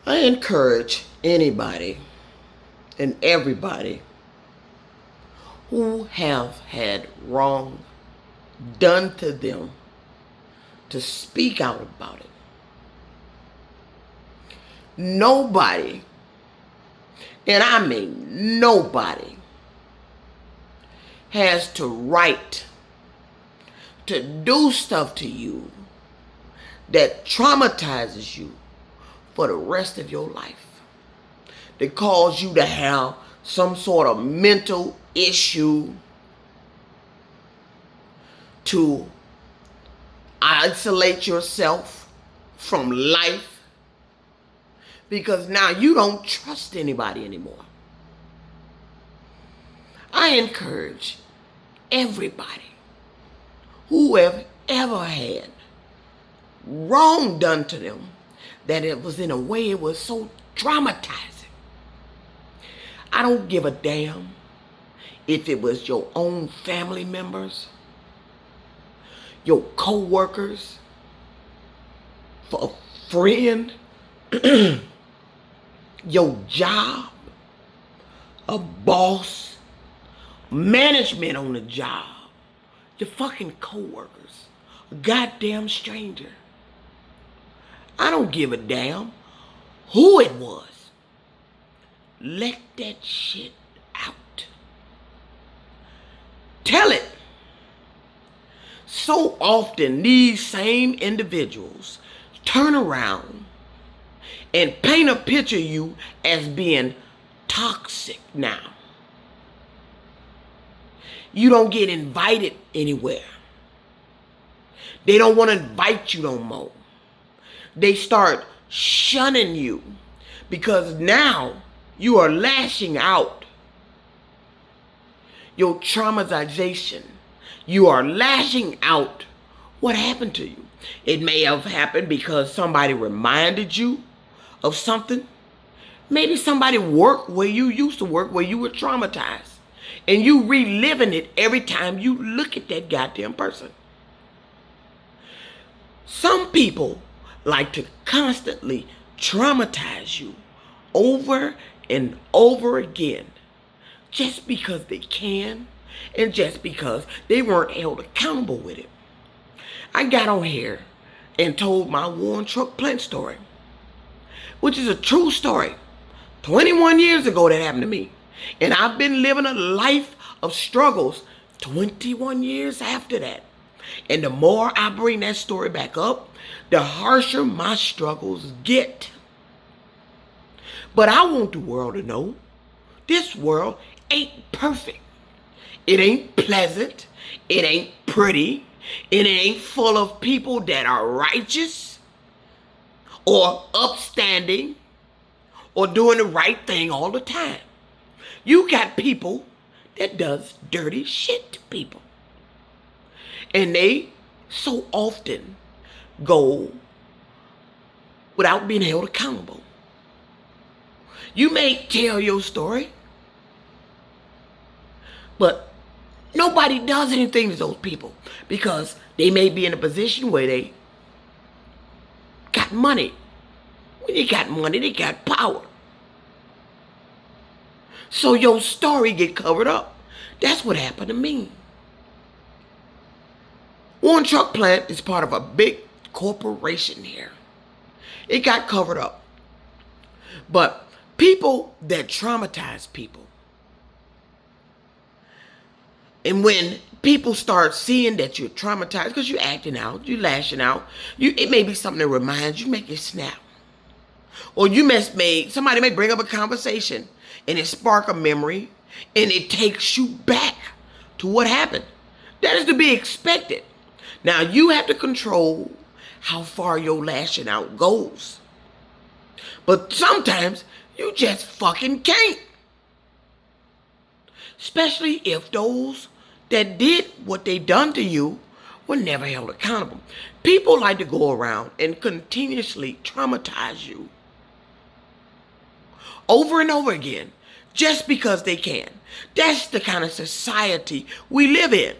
I encourage anybody and everybody who have had wrong done to them to speak out about it. Nobody, and I mean nobody, has to right to do stuff to you that traumatizes you for the rest of your life, that cause you to have some sort of mental issue, to isolate yourself from life, because now you don't trust anybody anymore. I encourage everybody who have ever had wrong done to them, that it was in a way it was so traumatizing. I don't give a damn if it was your own family members, your co-workers, for a friend, your job, a boss, management on the job, your fucking co-workers, a goddamn stranger. I don't give a damn who it was. Let that shit out. Tell it. So often these same individuals turn around and paint a picture of you as being toxic now. You don't get invited anywhere. They don't want to invite you no more. They start shunning you because now you are lashing out your traumatization. You are lashing out what happened to you. It may have happened because somebody reminded you of something. Maybe somebody worked where you used to work, where you were traumatized. And you reliving it every time you look at that goddamn person. Some people like to constantly traumatize you over and over again just because they can and just because they weren't held accountable with it. I got on here and told my worn truck plant story, which is a true story. 21 years ago that happened to me. And I've been living a life of struggles 21 years after that. And the more I bring that story back up, the harsher my struggles get. But I want the world to know this world ain't perfect. It ain't pleasant. It ain't pretty. And it ain't full of people that are righteous or upstanding or doing the right thing all the time. You got people that does dirty shit to people. And they so often go without being held accountable. You may tell your story, but nobody does anything to those people because they may be in a position where they got money. When they got money, they got power. So your story get covered up. That's what happened to me. One truck plant is part of a big corporation here. It got covered up. But people that traumatize people, and when people start seeing that you're traumatized because you're acting out, you're lashing out, it may be something that reminds you, make you snap. Or somebody may bring up a conversation and it spark a memory and it takes you back to what happened. That is to be expected. Now you have to control how far your lashing out goes. But sometimes you just fucking can't. Especially if those that did what they done to you were never held accountable. People like to go around and continuously traumatize you over and over again just because they can. That's the kind of society we live in.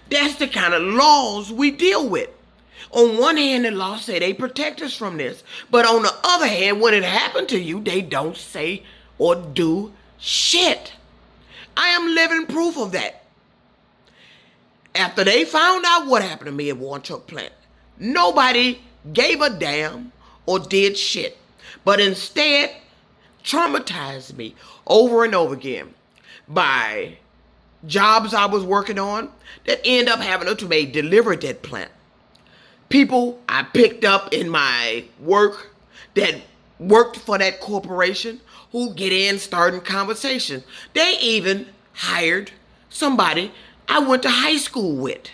That's the kind of laws we deal with. On one hand, the law say they protect us from this. But on the other hand, when it happened to you, they don't say or do shit. I am living proof of that. After they found out what happened to me at Warren Truck Plant, nobody gave a damn or did shit. But instead, traumatized me over and over again by jobs I was working on that end up having to be delivered at that plant. People I picked up in my work that worked for that corporation who get in starting conversations. They even hired somebody I went to high school with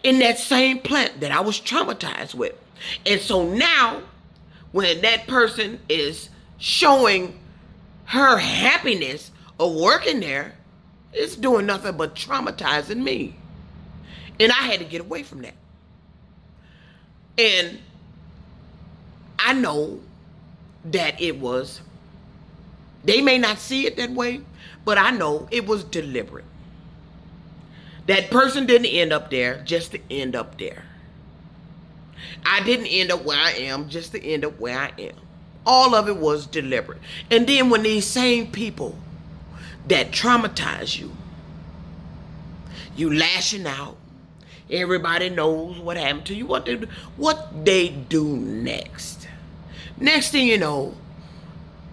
in that same plant that I was traumatized with. And so now, when that person is showing her happiness of working there, it's doing nothing but traumatizing me. And I had to get away from that. And I know that it was, they may not see it that way, but I know it was deliberate. That person didn't end up there just to end up there. I didn't end up where I am just to end up where I am. All of it was deliberate. And then when these same people that traumatize you, you lashing out, everybody knows what happened to you, what they do next. Next thing you know,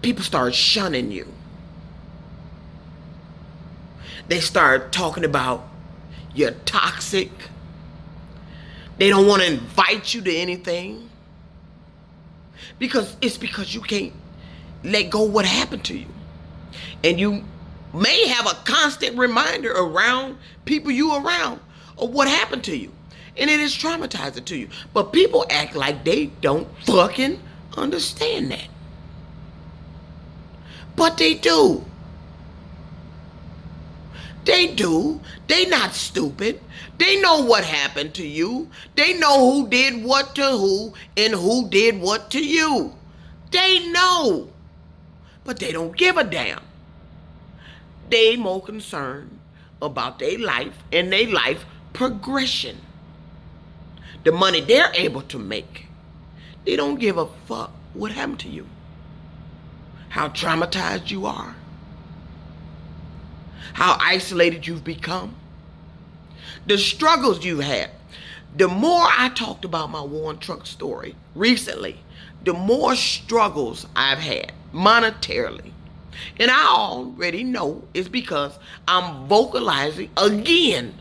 people start shunning you. They start talking about you're toxic. They don't want to invite you to anything. Because you can't let go of what happened to you. And you may have a constant reminder around people you around of what happened to you. And it is traumatizing to you. But people act like they don't fucking understand that. But they do. They do. They not stupid. They know what happened to you. They know who did what to who and who did what to you. They know. But they don't give a damn. They more concerned about their life and their life progression. The money they're able to make. They don't give a fuck what happened to you. How traumatized you are. How isolated you've become. The struggles you've had. The more I talked about my Warren Truck story recently, the more struggles I've had monetarily. And I already know it's because I'm vocalizing again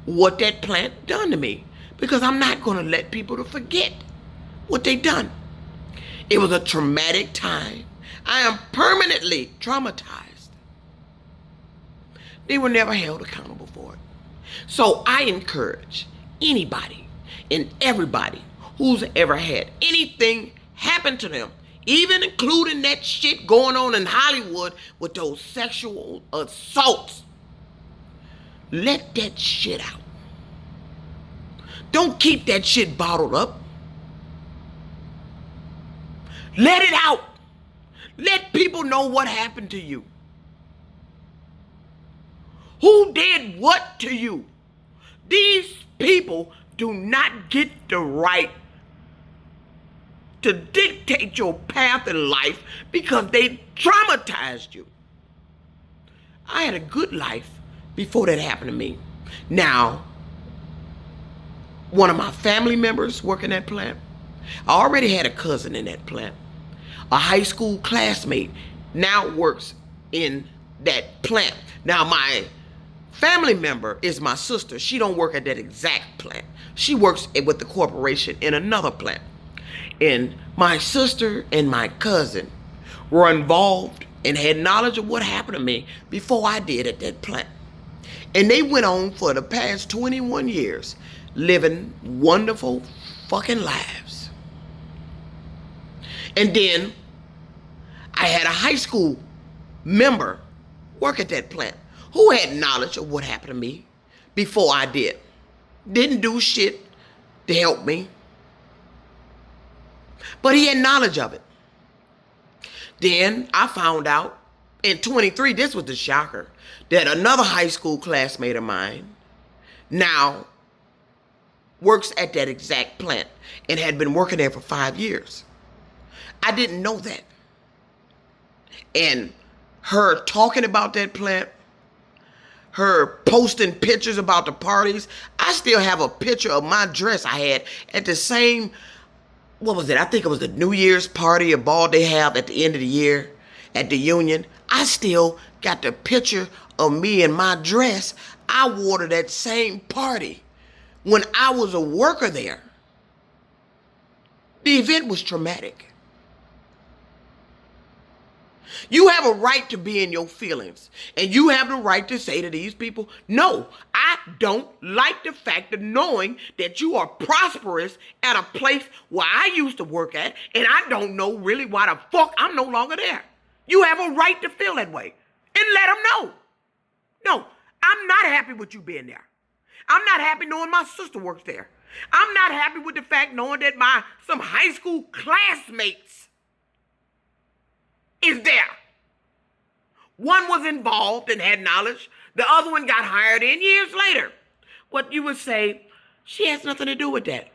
what that plant done to me. Because I'm not going to let people to forget what they done. It was a traumatic time. I am permanently traumatized. They were never held accountable for it. So I encourage anybody and everybody who's ever had anything happen to them, even including that shit going on in Hollywood with those sexual assaults, let that shit out. Don't keep that shit bottled up. Let it out. Let people know what happened to you. Who did what to you? These people do not get the right to dictate your path in life because they traumatized you. I had a good life before that happened to me. Now, one of my family members working that plant, I already had a cousin in that plant. A high school classmate now works in that plant. Now, my family member is my sister. She don't work at that exact plant. She works with the corporation in another plant. And my sister and my cousin were involved and had knowledge of what happened to me before I did at that plant. And they went on for the past 21 years living wonderful fucking lives. And then I had a high school member work at that plant who had knowledge of what happened to me before I did. Didn't do shit to help me, but he had knowledge of it. Then I found out in 23, this was the shocker, that another high school classmate of mine now works at that exact plant and had been working there for 5 years. I didn't know that. And her talking about that plant, her posting pictures about the parties. I still have a picture of my dress I had at the same, what was it? I think it was the New Year's party or ball they have at the end of the year at the Union. I still got the picture of me in my dress I wore to that same party when I was a worker there. The event was traumatic. You have a right to be in your feelings. And you have the right to say to these people, no, I don't like the fact of knowing that you are prosperous at a place where I used to work at, and I don't know really why the fuck I'm no longer there. You have a right to feel that way. And let them know. No, I'm not happy with you being there. I'm not happy knowing my sister works there. I'm not happy with the fact knowing that some high school classmates is there. One was involved and had knowledge. The other one got hired in years later. What you would say, she has nothing to do with that.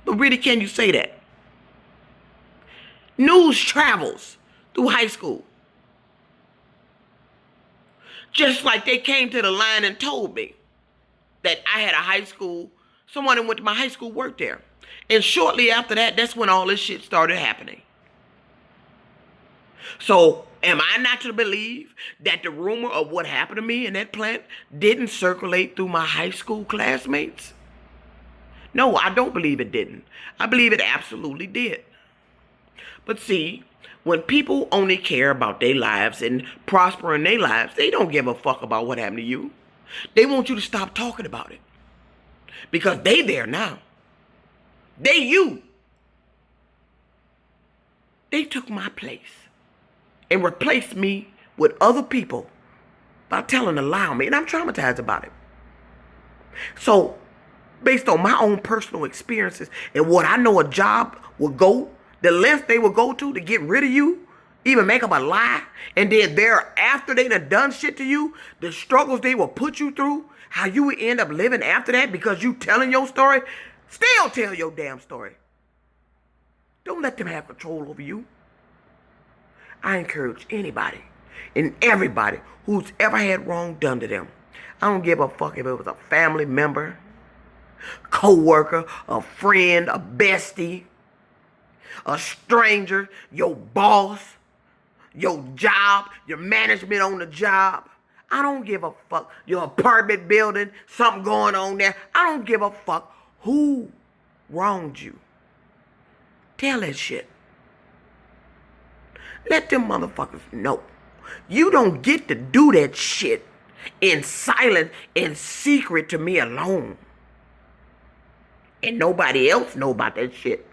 But really, can you say that? News travels through high school. Just like they came to the line and told me that I had a high school, someone who went to my high school worked there. And shortly after that, that's when all this shit started happening. So, am I not to believe that the rumor of what happened to me in that plant didn't circulate through my high school classmates? No, I don't believe it didn't. I believe it absolutely did. But see, when people only care about their lives and prosper in their lives, they don't give a fuck about what happened to you. They want you to stop talking about it. Because they there now. They you. They took my place and replaced me with other people by telling a lie on me. And I'm traumatized about it. So, based on my own personal experiences and what I know a job will go, the length they will go to get rid of you, even make up a lie, and then thereafter they done shit to you, the struggles they will put you through, how you would end up living after that because you telling your story, still tell your damn story. Don't let them have control over you. I encourage anybody and everybody who's ever had wrong done to them. I don't give a fuck if it was a family member, co-worker, a friend, a bestie, a stranger, your boss, your job, your management on the job. I don't give a fuck. Your apartment building, something going on there. I don't give a fuck who wronged you. Tell that shit. Let them motherfuckers know. You don't get to do that shit in silence, in secret to me alone. And nobody else know about that shit.